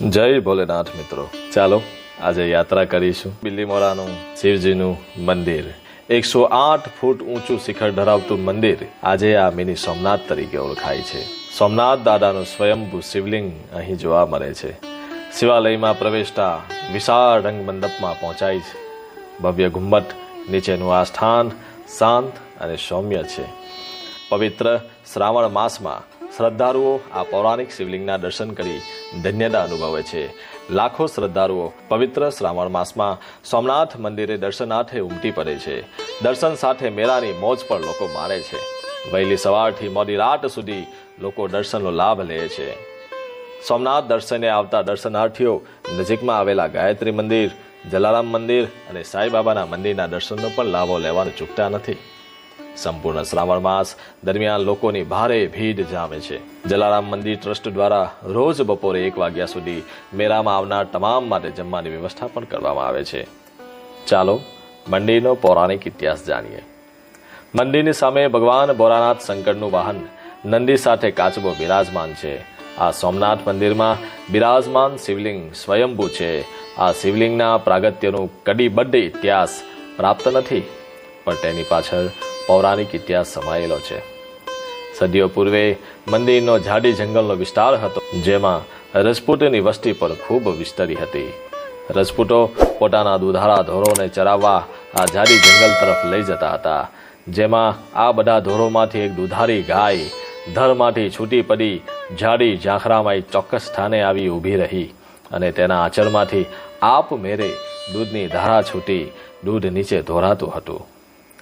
જય ભોલેનાથ મિત્રો, ચાલો આજે યાત્રા કરીશું બિલીમોરાનું શિવજીનું મંદિર. 108 ફૂટ ઊંચું શિખર ધરાવતું મંદિર આજે આ મિની સોમનાથ તરીકે ઓળખાય છે. સોમનાથ દાદાનું સ્વયંભૂ શિવલિંગ અહીં જોવા મળે છે. શિવાલયમાં પ્રવેશતા વિશાળ રંગ મંડપમાં પહોંચાય છે. ભવ્ય ઘુમ્મટ નીચેનું આ સ્થાન શાંત અને સૌમ્ય છે. પવિત્ર શ્રાવણ માસમાં શ્રદ્ધાળુઓ આ પૌરાણિક શિવલિંગના દર્શન કરી ધન્યતા અનુભવે છે. લાખો શ્રદ્ધાળુઓ પવિત્ર શ્રાવણ માસમાં સોમનાથ મંદિરે દર્શનાર્થે ઉમટી પડે છે. દર્શન સાથે મેળાની મોજ પણ લોકો માણે છે. વહેલી સવારથી મોડી રાત સુધી લોકો દર્શનનો લાભ લે છે. સોમનાથ દર્શને આવતા દર્શનાર્થીઓ નજીકમાં આવેલા ગાયત્રી મંદિર, જલારામ મંદિર અને સાંઈબાબાના મંદિરના દર્શનનો પણ લાભો લેવાનું ચૂકતા નથી. સંપૂર્ણ શ્રાવણ માસ દરમિયાન લોકોની ભારે ભીડ જામે છે. જલારામ મંદિર ટ્રસ્ટ દ્વારા રોજ બપોરે 1 વાગ્યા સુધી મેળામાં આવનાર તમામ માટે જમવાની વ્યવસ્થા પણ કરવામાં આવે છે. ચાલો મંદિરનો પૌરાણિક ઇતિહાસ જાણીએ. મંદિરની સામે ભગવાન ભોળાનાથ શંકરનું વાહન નંદી સાથે કાચબો બિરાજમાન છે. આ સોમનાથ મંદિરમાં બિરાજમાન શિવલિંગ સ્વયંભૂ છે. આ શિવલિંગના પ્રાગત્યનું કડીબદ્ધ ઇતિહાસ પ્રાપ્ત નથી, પણ તેની પાછળ પૌરાણિક ઇતિહાસ સમાયેલો છે. સદીઓ પૂર્વે મંદિરનો જાડી જંગલનો વિસ્તાર હતો, જેમાં રજપૂતોની વસ્તી પણ ખૂબ વિસ્તરી હતી. રજપૂતો પોતાના દુધાળા ઢોરોને ચરાવવા આ જાડી જંગલ તરફ લઈ જતા હતા, જેમાં આ બધા ઢોરોમાંથી એક દુધારી ગાય ધરમાંથી છૂટી પડી જાડી ઝાંખરામાં એક ચોક્કસ સ્થાને આવી ઊભી રહી અને તેના આચરમાંથી આપમેળે દૂધની ધારા છૂટી દૂધ નીચે ધોરાતું હતું.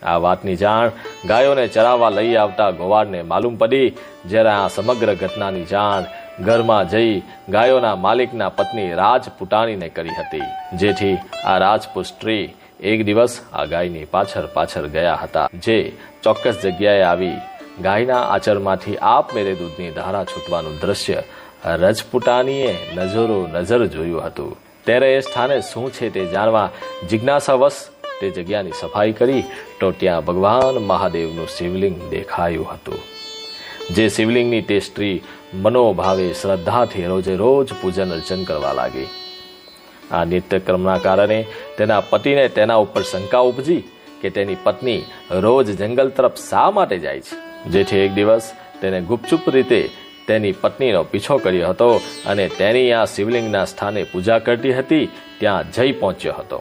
આ વાતની જાણ ગાયોને ચરાવવા લઈ આવતા ગોવાળને માલુમ પડી, જ્યારે આ સમગ્ર ઘટનાની જાણ ઘરમાં જઈ ગાયોના માલિકના પત્ની રાજપૂતાણીને કરી હતી. જેથી આ રાજપૂત સ્ત્રી એક દિવસ આ ગાયની પાછળ ગયા હતા, જે ચોક્કસ જગ્યાએ આવી ગાયના આચરમાંથી આપમેળે દૂધની ધારા છૂટવાનું દ્રશ્ય રાજપૂતાણીએ નજર જોયું હતું. ત્યારે એ સ્થાને શું છે તે જાણવા જિજ્ઞાસાવશ તે જગ્યાની સફાઈ કરી તો ત્યાં ભગવાન મહાદેવનું શિવલિંગ દેખાયું હતું. જે શિવલિંગની તે સ્ત્રી મનોભાવે શ્રદ્ધાથી રોજ પૂજન અર્ચન કરવા લાગી. આ નિત્યક્રમના કારણે તેના પતિને તેના ઉપર શંકા ઉપજી કે તેની પત્ની રોજ જંગલ તરફ શા માટે જાય છે. જેથી એક દિવસ તેને ગુપચુપ રીતે તેની પત્નીનો પીછો કર્યો હતો અને તેની આ શિવલિંગના સ્થાને પૂજા કરતી હતી ત્યાં જઈ પહોંચ્યો હતો.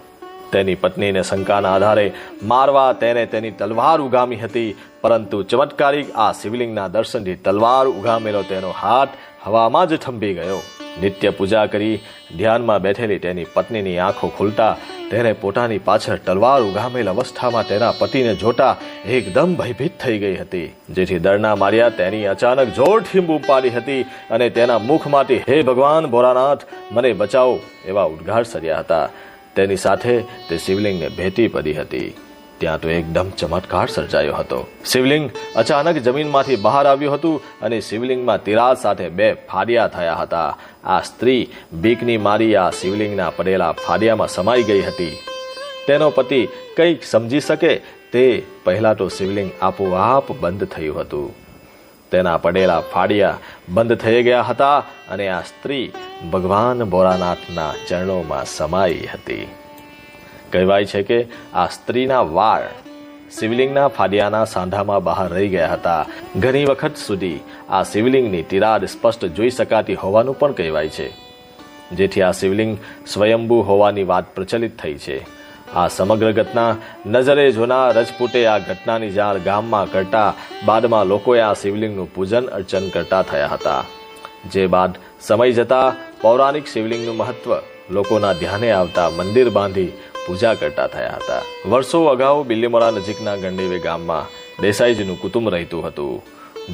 તેની પત્નીને શંકાના આધારે મારવા તેને તેની તલવાર ઉગામી હતી, પરંતુ ચમત્કારિક આ શિવલિંગના દર્શનથી તલવાર ઉગામેલો તેનો હાથ હવામાં જ થંભી ગયો. નિત્ય પૂજા કરી ધ્યાનમાં બેઠેલી તેની પત્નીની આંખો ખુલતા તેને પોતાની પાછળ તલવાર ઉગામેલ અવસ્થામાં તેના પતિને જોતા એકદમ ભયભીત થઈ ગઈ હતી. જેથી ડરના માર્યા તેની અચાનક જોરથી બૂમ પાડી હતી અને તેના મુખમાંથી હે ભગવાન ભોળાનાથ મને બચાવો એવા ઉદ્ગાર સર્યા હતા. તેની સાથે તે શિવલિંગને ભેટી પડી હતી. ત્યાં તો એકદમ ચમત્કાર સર્જાયો હતો. શિવલિંગ અચાનક જમીનમાંથી બહાર આવ્યું હતું અને શિવલિંગમાં તિરાડ સાથે 2 ફાડિયા થયા હતા. આ સ્ત્રી બીકની મારી આ શિવલિંગના પડેલા ફાડિયામાં સમાઈ ગઈ હતી. તેનો પતિ કંઈક સમજી શકે તે પહેલા તો શિવલિંગ આપોઆપ બંધ થયું હતું. તેના પડેલા ફાડિયા બંધ થઈ ગયા હતા અને આ સ્ત્રી ભગવાન ભોળાનાથના ચરણોમાં સમાઈ હતી. કહેવાય છે કે આ સ્ત્રીના વાળ શિવલિંગના ફાડિયાના સાંધામાં બહાર રહી ગયા હતા. ઘણી વખત સુધી આ શિવલિંગની તિરાડ સ્પષ્ટ જોઈ શકાતી હોવાનું પણ કહેવાય છે. જેથી આ શિવલિંગ સ્વયંભૂ હોવાની વાત પ્રચલિત થઈ છે. આ સમગ્ર ઘટના નજરે જોનાર રજપૂતે આ ઘટનાની જાણ ગામમાં કરતા બાદમાં લોકોએ આ શિવલિંગનું પૂજન અર્ચન કરતા થયા હતા. જે બાદ સમય જતા પૌરાણિક શિવલિંગનું મહત્વ લોકોના ધ્યાને આવતા મંદિર બાંધી પૂજા કરતા થયા હતા. વર્ષો અગાઉ બિલીમોરા નજીકના ગંડેવે ગામમાં દેસાઈજીનું કુટુંબ રહેતું હતું.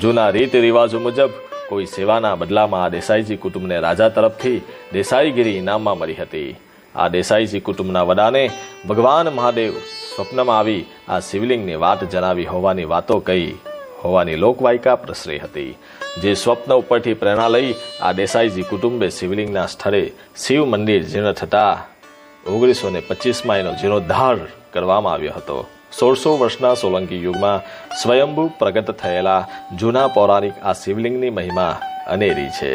જૂના રીત રિવાજો મુજબ કોઈ સેવાના બદલામાં આ દેસાઈજી કુટુંબને રાજા તરફથી દેસાઈગીરી ઇનામમાં મળી હતી. આ દેસાઈજી કુટુંબના વડાને ભગવાન મહાદેવ સ્વપ્નમાં આવી આ શિવલિંગની વાત જણાવી હોવાની વાતો કહી હોવાની લોકવાયકા પ્રસરી હતી. જે સ્વપ્ન ઉપરથી પ્રેરણા લઈ આ દેસાઈજી કુટુંબે શિવલિંગના સ્થળે શિવ મંદિર જીર્ણ થતા 1925માં એનો જીર્ણોદ્ધાર કરવામાં આવ્યો હતો. 1600 વર્ષના સોલંકી યુગમાં સ્વયંભૂ પ્રગટ થયેલા જૂના પૌરાણિક આ શિવલિંગની મહિમા અનેરી છે.